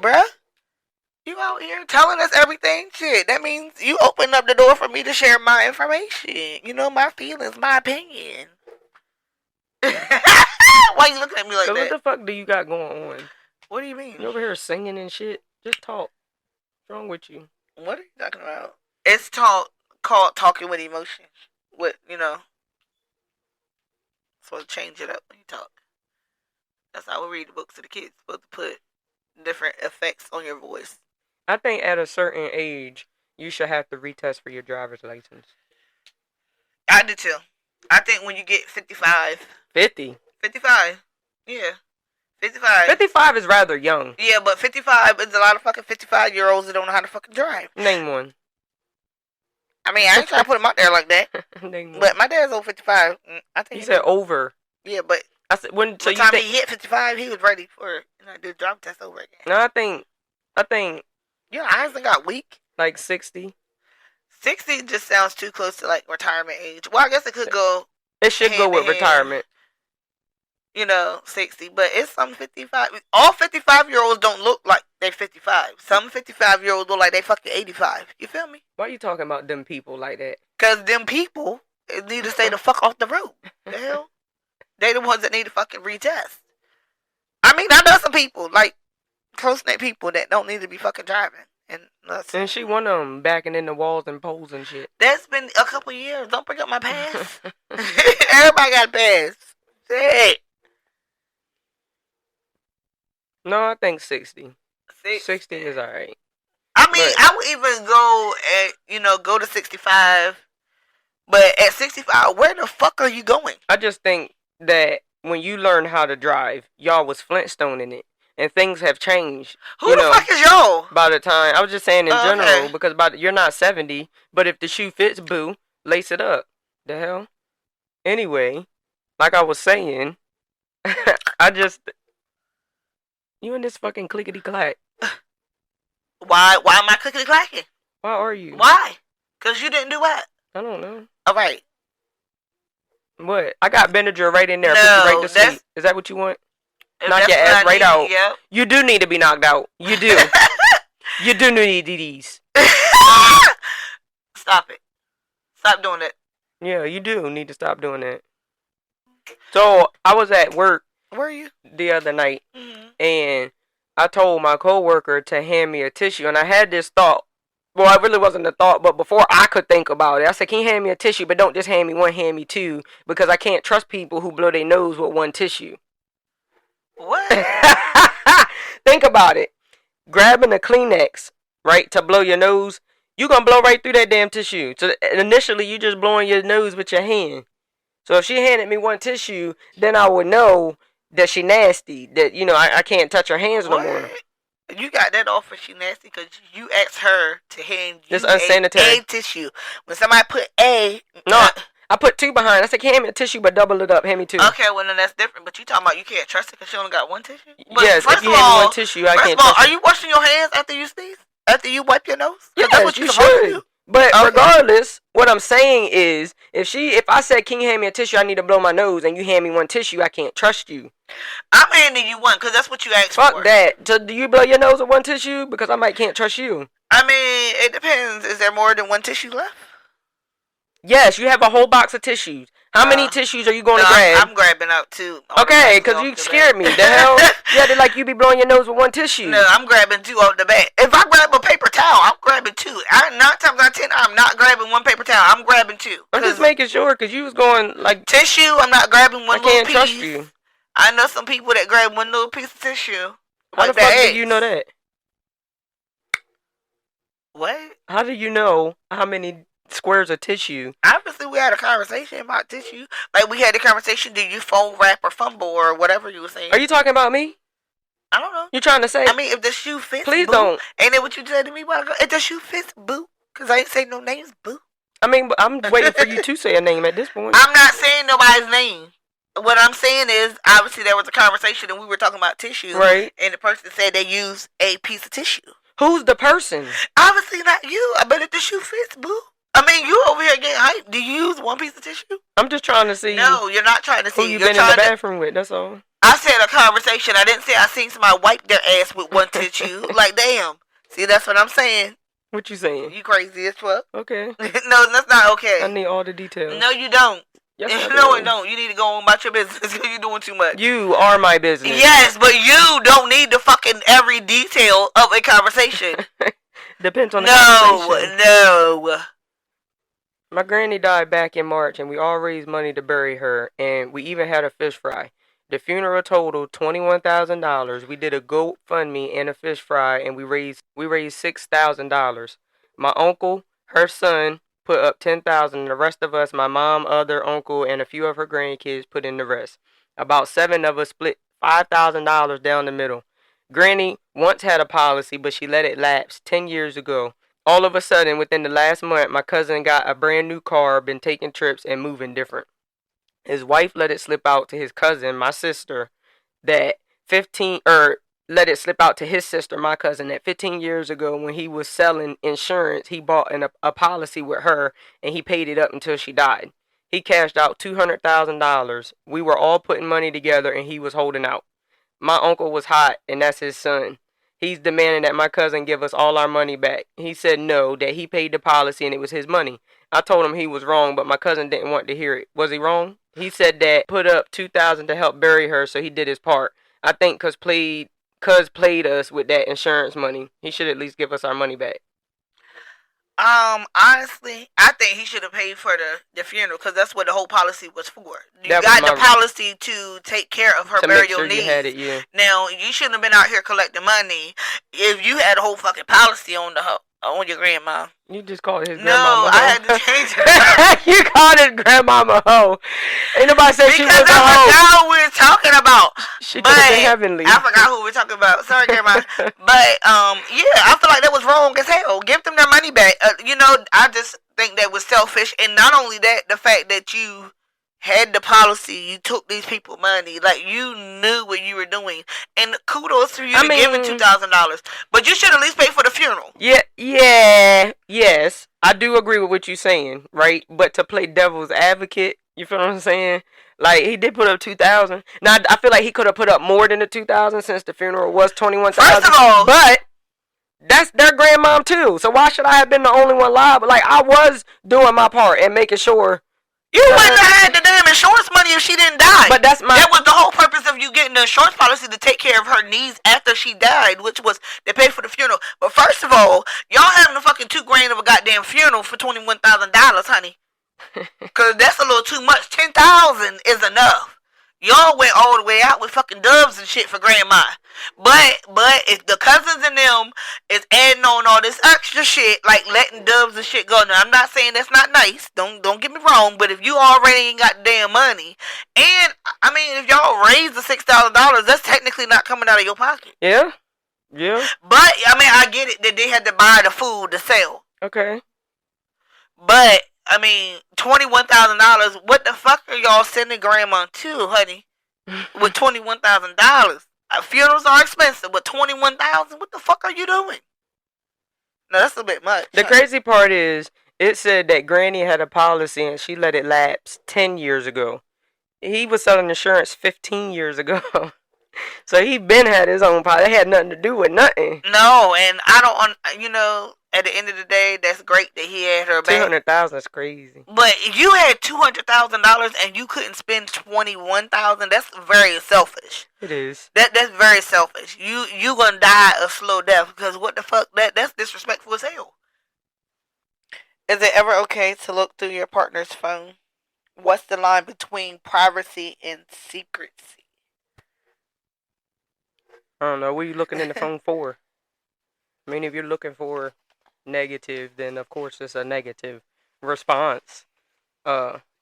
Bruh? You out here telling us everything? Shit, that means you open up the door for me to share my information. You know, my feelings, my opinion. Why you looking at me like that? What the fuck do you got going on? What do you mean? You over here singing and shit? Just talk. What's wrong with you? What are you talking about? It's called talking with emotion. With, you know. So change it up when you talk. That's how we read the books to the kids. Supposed to put different effects on your voice. I think at a certain age, you should have to retest for your driver's license. I do too. I think when you get 55. 50? 55. Yeah. 55. 55 is rather young. Yeah, but 55 is a lot of fucking 55-year-olds that don't know how to fucking drive. Name one. I mean, I ain't trying to put him out there like that. Name one. But my dad's over 55. I think he said over. Yeah, but I said when. So by the time he hit 55, he was ready for the drug test over again. No, I think. Your eyes got weak. Like 60. 60 just sounds too close to like retirement age. Well, I guess it could go. It should go with retirement. 60, but it's some 55. All 55-year-olds don't look like they're 55. Some 55-year-olds look like they fucking 85. You feel me? Why are you talking about them people like that? Because them people need to stay the fuck off the road. The hell? They the ones that need to fucking retest. I mean, I know some people, like, close-knit people that don't need to be fucking driving. And she one of them backing in the walls and poles and shit. That's been a couple years. Don't bring up my past. Everybody got a past. Shit. No, I think 60. 60 is alright. I mean, I would even go to 65. But at 65, where the fuck are you going? I just think that when you learn how to drive, y'all was Flintstoning it. And things have changed. Who the fuck is y'all? By the time, I was just saying in general, because you're not 70, but if the shoe fits, boo, lace it up. The hell? Anyway, like I was saying, you and this fucking clickety-clack. Why am I clickety-clacking? Why are you? Why? Because you didn't do what? I don't know. All right. What? I got Benadryl right in there. Put you right to sleep. Is that what you want? Knock your ass right out. Yep. You do need to be knocked out. You do. You do need these. Stop it. Stop doing it. Yeah, you do need to stop doing that. So, I was at work. Where are you? The other night. Mm-hmm. And I told my coworker to hand me a tissue. And I had this thought Well, it really wasn't a thought, but before I could think about it, I said, can you hand me a tissue, but don't just hand me one, hand me two, because I can't trust people who blow their nose with one tissue. What? Think about it. Grabbing a Kleenex, right, to blow your nose, you gonna blow right through that damn tissue. So initially, you just blowing your nose with your hand. So if she handed me one tissue, then I would know that she nasty. That, you know, I can't touch her hands no more. You got that off of she nasty because you asked her to hand you It's unsanitary. a tissue. When somebody put a... No, I put two behind. I said, hand me a tissue, but double it up. Hand me two. Okay, well, then that's different. But you talking about you can't trust it because she only got one tissue? But yes, if you hand me one tissue, I can't trust it. Are you washing your hands after you sneeze? After you wipe your nose? Yes, that's what you should. But regardless, what I'm saying is, if I said, can you hand me a tissue, I need to blow my nose, and you hand me one tissue, I can't trust you. I'm handing you one because that's what you asked for. Fuck that. So do you blow your nose with one tissue? Because I can't trust you. I mean, it depends. Is there more than one tissue left? Yes, you have a whole box of tissues. How many tissues are you going to grab? I'm grabbing out two. Okay, because you scared me. The hell? You had to like you be blowing your nose with one tissue. No, I'm grabbing two off the bat. If I grab a paper towel, I'm grabbing two. 9 times out of 10, I'm not grabbing one paper towel. I'm grabbing two. I'm just making sure because you was going like tissue. I'm not grabbing one little piece. I can't trust you. I know some people that grab one little piece of tissue. How the fuck do you know that? What? How do you know how many squares of tissue? Obviously, we had a conversation about tissue. Like, we had a conversation, do you fold wrap or fumble or whatever you were saying. Are you talking about me? I don't know. You trying to say? I mean, if the shoe fits, please boo. don't. Ain't that what you said to me? If the shoe fits, boo. Because I ain't say no names, boo. I mean, I'm waiting for you to say a name at this point. I'm not saying nobody's name. What I'm saying is, obviously, there was a conversation and we were talking about tissue. Right. And the person said they use a piece of tissue. Who's the person? Obviously not you. I bet if the shoe fits, boo. I mean, you over here getting hyped. Do you use one piece of tissue? I'm just trying to see. No, you're not trying to see. Who you been in the bathroom with, that's all. I said a conversation. I didn't say I seen somebody wipe their ass with one tissue. Like, damn. See, that's what I'm saying. What you saying? You crazy as fuck. Okay. No, that's not okay. I need all the details. No, you don't. Yes, no, it don't. You need to go on about your business because you're doing too much. You are my business. Yes, but you don't need the fucking every detail of a conversation. Depends on the conversation. No. My granny died back in March, and we all raised money to bury her, and we even had a fish fry. The funeral totaled $21,000. We did a GoFundMe and a fish fry, and we raised $6,000. My uncle, her son, put up $10,000, and the rest of us, my mom, other uncle, and a few of her grandkids, put in the rest. About 7 of us split $5,000 down the middle. Granny once had a policy, but she let it lapse 10 years ago. All of a sudden, within the last month, my cousin got a brand new car, been taking trips, and moving different. His wife let it slip out to his cousin, my sister, let it slip out to his sister, my cousin, that 15 years ago when he was selling insurance, he bought a policy with her, and he paid it up until she died. He cashed out $200,000. We were all putting money together, and he was holding out. My uncle was hot, and that's his son. He's demanding that my cousin give us all our money back. He said no, that he paid the policy and it was his money. I told him he was wrong, but my cousin didn't want to hear it. Was he wrong? He said that put up $2,000 to help bury her, so he did his part. I think Cuz played us with that insurance money. He should at least give us our money back. Honestly, I think he should have paid for the funeral because that's what the whole policy was for. You got the policy to take care of her burial needs. You had it, yeah. Now, you shouldn't have been out here collecting money if you had a whole fucking policy on your grandma. You just called his grandma. No, I had to change it. You called his grandmama hoe. Ain't nobody said she was a hoe. Because I forgot who we were talking about. She could have been heavenly. I forgot who we were talking about. Sorry, grandma. But, yeah, I feel like that was wrong as hell. Give them their money back. I just think that was selfish. And not only that, the fact that you had the policy, you took these people money, like you knew what you were doing, and kudos to you for giving $2,000. But you should at least pay for the funeral. Yes, I do agree with what you're saying, right? But to play devil's advocate, you feel what I'm saying? Like he did put up $2,000. Now I feel like he could have put up more than the $2,000 since the funeral was $21,000. First of all, but that's their grandmom too. So why should I have been the only one liable? Like I was doing my part and making sure. You wouldn't have had the damn insurance money if she didn't die. But that was the whole purpose of you getting the insurance policy, to take care of her needs after she died, which was to pay for the funeral. But first of all, y'all having a fucking $2,000 of a goddamn funeral for $21,000, honey. Cause that's a little too much. 10,000 is enough. Y'all went all the way out with fucking doves and shit for grandma. But if the cousins and them is adding on all this extra shit, like letting doves and shit go. Now I'm not saying that's not nice. Don't get me wrong. But if you already ain't got damn money, and I mean if y'all raise the $6,000, that's technically not coming out of your pocket. Yeah. Yeah. But I mean I get it that they had to buy the food to sell. Okay. But I mean, $21,000. What the fuck are y'all sending grandma to, honey? With $21,000, funerals are expensive. But $21,000, what the fuck are you doing? No, that's a bit much. The crazy part is, it said that Granny had a policy and she let it lapse 10 years ago. He was selling insurance 15 years ago. So he been had his own policy. It had nothing to do with nothing. No, and I don't, at the end of the day, that's great that he had her back. 200,000 is crazy. But if you had $200,000 and you couldn't spend 21,000, that's very selfish. It is. That's very selfish. You gonna die a slow death because what the fuck? That's disrespectful as hell. Is it ever okay to look through your partner's phone? What's the line between privacy and secrecy? I don't know. What are you looking in the phone for? I mean, if you're looking for negative, then of course it's a negative response.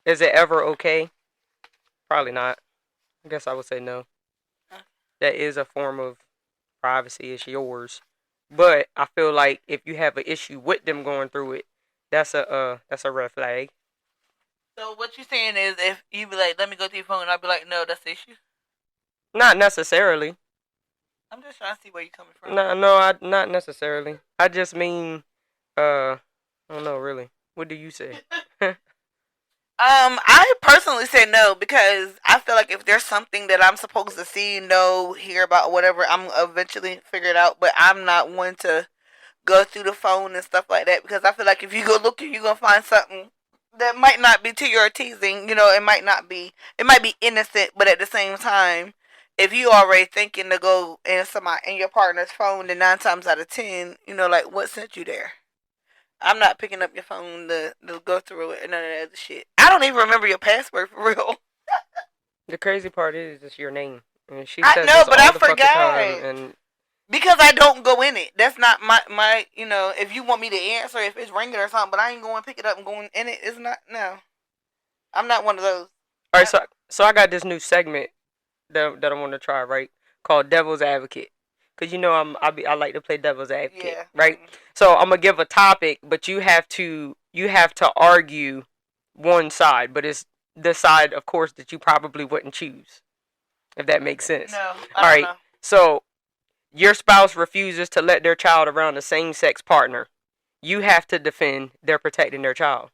Is it ever okay? Probably not. I guess I would say no. That is a form of privacy. It's yours. But I feel like if you have an issue with them going through it, that's a red flag. So what you saying is if you be like, let me go through your phone, I'll be like, no, that's the issue? Not necessarily. I'm just trying to see where you're coming from. No, not necessarily. I just mean, I don't know, really. What do you say? I personally say no because I feel like if there's something that I'm supposed to see, know, hear about, whatever, I'm eventually figure it out. But I'm not one to go through the phone and stuff like that because I feel like if you go looking, you're gonna find something that might not be to your teasing. It might be innocent, but at the same time, if you already thinking to go in your partner's phone, then 9 times out of 10, like what sent you there? I'm not picking up your phone to go through it and none of that other shit. I don't even remember your password for real. The crazy part is it's your name, and she I says know, this but all I the fucking forgot. time, and because I don't go in it. That's not my. If you want me to answer, if it's ringing or something, but I ain't going to pick it up and going in it. It's not. No, I'm not one of those. All right, so I got this new segment that I want to try, right? Called Devil's Advocate. Cause I like to play Devil's Advocate, yeah. Right? So I'm gonna give a topic, but you have to argue one side, but it's the side, of course, that you probably wouldn't choose, if that makes sense. No. All right. Know. So your spouse refuses to let their child around the same sex partner. You have to defend they're protecting their child.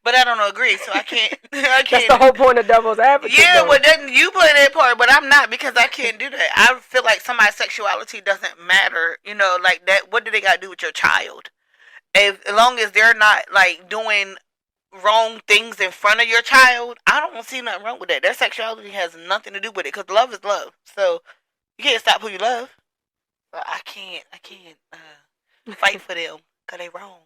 But I don't agree, so I can't. That's the whole point of Devil's Advocate. Yeah, well, then you play that part, but I'm not because I can't do that. I feel like somebody's sexuality doesn't matter, like that. What do they got to do with your child? As long as they're not like doing wrong things in front of your child, I don't see nothing wrong with that. Their sexuality has nothing to do with it because love is love. So you can't stop who you love. But I can't fight for them because they wrong.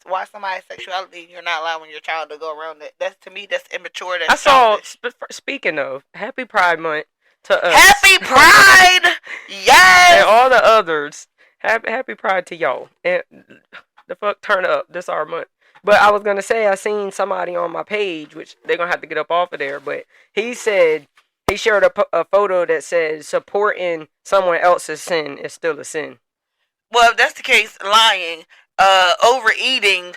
Why somebody's sexuality you're not allowing your child to go around it? That's to me, that's immature. That's Speaking of Happy Pride Month to us. Happy Pride, yes, and all the others. Happy Pride to y'all. And the fuck, turn up. This our month. But I was gonna say I seen somebody on my page, which they're gonna have to get up off of there. But he said he shared a photo that says supporting someone else's sin is still a sin. Well, if that's the case, lying, overeating,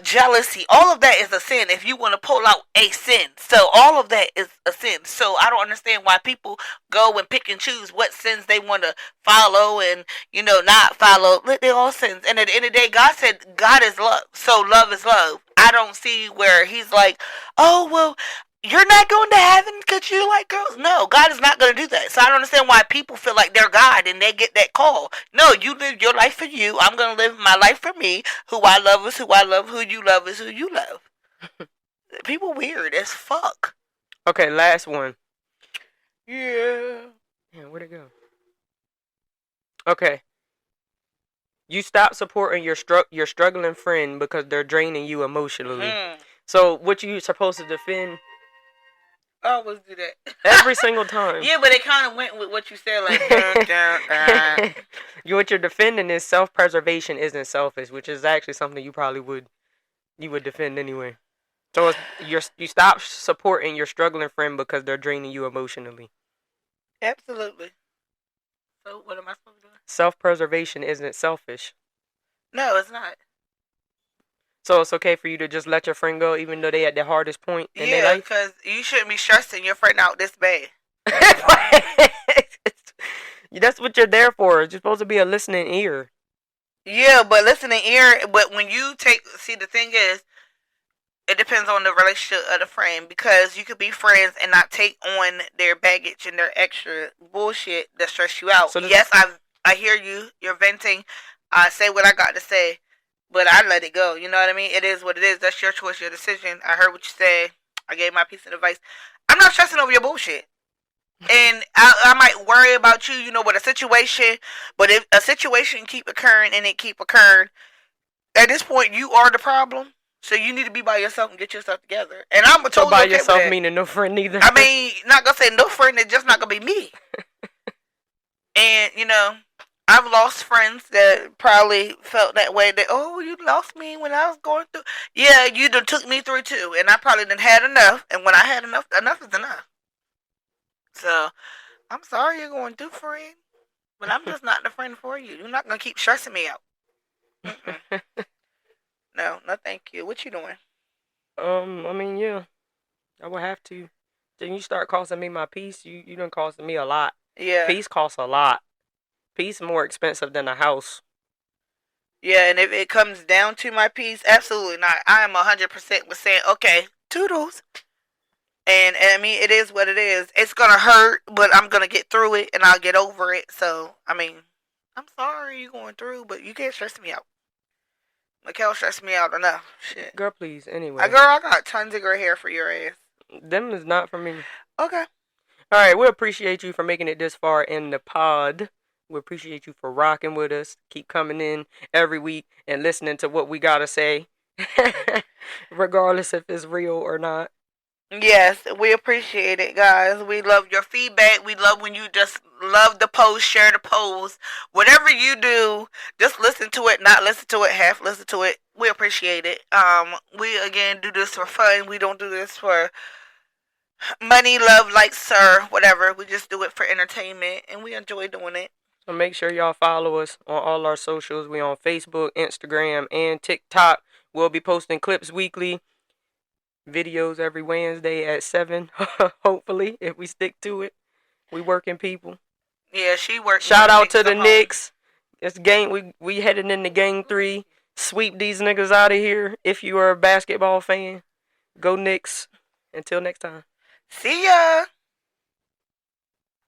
jealousy, all of that is a sin if you want to pull out a sin. So all of that is a sin. So I don't understand why people go and pick and choose what sins they want to follow and, not follow. They're all sins. And at the end of the day, God said God is love. So love is love. I don't see where he's like, oh, well, you're not going to heaven because you like girls. No, God is not going to do that. So I don't understand why people feel like they're God and they get that call. No, you live your life for you. I'm going to live my life for me. Who I love is who I love. Who you love is who you love. People weird as fuck. Okay, last one. Yeah. Yeah, where'd it go? Okay. You stop supporting your struggling friend because they're draining you emotionally. Mm. So what you supposed to defend? I always do that. Every single time. Yeah, but it kind of went with what you said, like, what you're defending is self-preservation isn't selfish, which is actually something you probably would defend anyway. So you stop supporting your struggling friend because they're draining you emotionally. Absolutely. So what am I supposed to do? Self-preservation isn't selfish. No, it's not. So it's okay for you to just let your friend go even though they at the hardest point in their life? Yeah, because you shouldn't be stressing your friend out this bad. That's what you're there for. You're supposed to be a listening ear. Yeah, but listening ear, but when you see, the thing is, it depends on the relationship of the friend, because you could be friends and not take on their baggage and their extra bullshit that stress you out. So yes, I hear you. You're venting. I say what I got to say, but I let it go. You know what I mean? It is what it is. That's your choice, your decision. I heard what you said. I gave my piece of advice. I'm not stressing over your bullshit. And I might worry about you, with a situation. But if a situation keep occurring and it keep occurring, at this point, you are the problem. So you need to be by yourself and get yourself together. And I'm totally so by okay yourself with that. Meaning no friend either. I mean, not gonna say no friend. It's just not gonna be me. And I've lost friends that probably felt that way. That, oh, you lost me when I was going through. Yeah, you done took me through too, and I probably done had enough. And when I had enough, enough is enough. So I'm sorry you're going through, friend, but I'm just not the friend for you. You're not gonna keep stressing me out. No, thank you. What you doing? I mean, yeah, I would have to. Then you start costing me my peace. You done costing me a lot. Yeah. Peace costs a lot. Peace more expensive than a house. Yeah, and if it comes down to my peace, absolutely not. I am 100% with saying, okay, toodles. And I mean, it is what it is. It's gonna hurt, but I'm gonna get through it, and I'll get over it. So, I mean, I'm sorry you're going through, but you can't stress me out. Mikhail stressed me out enough. Shit. Girl, please. Anyway. Girl, I got tons of gray hair for your ass. Them is not for me. Okay. All right, we appreciate you for making it this far in the pod. We appreciate you for rocking with us. Keep coming in every week and listening to what we gotta say, regardless if it's real or not. Yes, we appreciate it, guys. We love your feedback. We love when you just love the post, share the post. Whatever you do, just listen to it, not listen to it, half listen to it. We appreciate it. We, again, do this for fun. We don't do this for money, love, like, sir, whatever. We just do it for entertainment, and we enjoy doing it. So make sure y'all follow us on all our socials. We on Facebook, Instagram, and TikTok. We'll be posting clips weekly. Videos every Wednesday at 7. Hopefully, if we stick to it. We working people. Yeah, she works. Shout out to the Knicks. It's game. We headed into game 3. Sweep these niggas out of here. If you are a basketball fan, go Knicks. Until next time. See ya.